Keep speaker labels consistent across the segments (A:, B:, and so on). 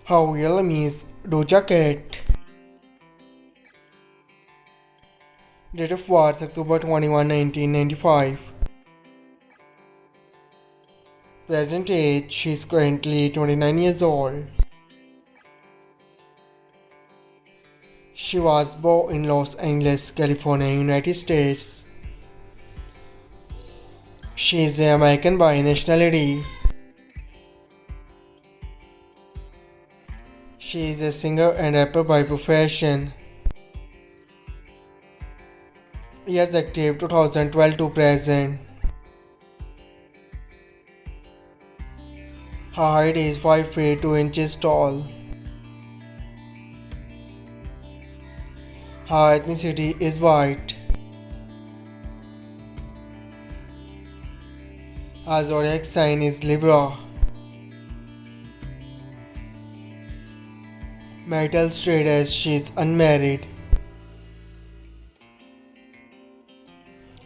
A: How real is Doja Cat? Date of birth October 21, 1995. Present age she is currently 29 years old. She was born in Los Angeles, California, United States. She is American by nationality. She is a singer and rapper by profession. Years active 2012 to present. Her height is 5 feet 2 inches tall. Her ethnicity is white. Her zodiac sign is Libra. Marital status: she is unmarried.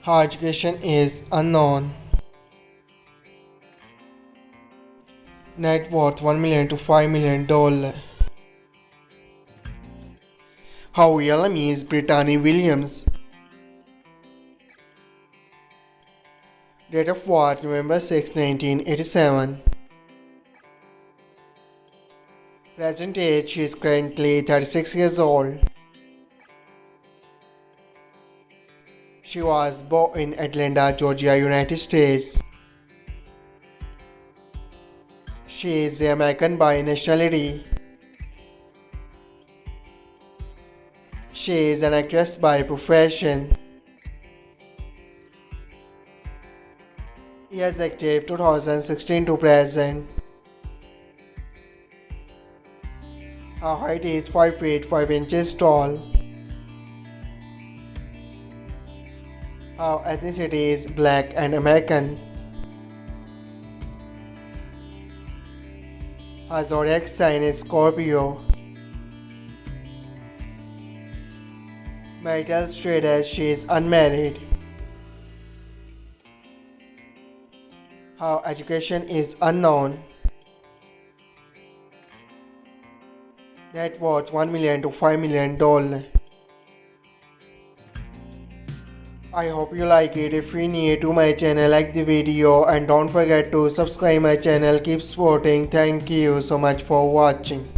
A: Her education is unknown. Net worth $1 million to $5 million. How real is Brittani Williams? Date of birth November 6, 1987. Present age she is currently 36 years old. She was born in Atlanta, Georgia, United States. She is American by nationality. She is an actress by profession. Years active 2016 to present. Her height is 5 feet 5 inches tall. Her ethnicity is black and American. Her zodiac sign is Scorpio. Marital status: she is unmarried. Her education is unknown. Net worth $1 million to $5 million. I hope you like it. If you're new to my channel, like the video and don't forget to subscribe my channel. Keep supporting. Thank you so much for watching.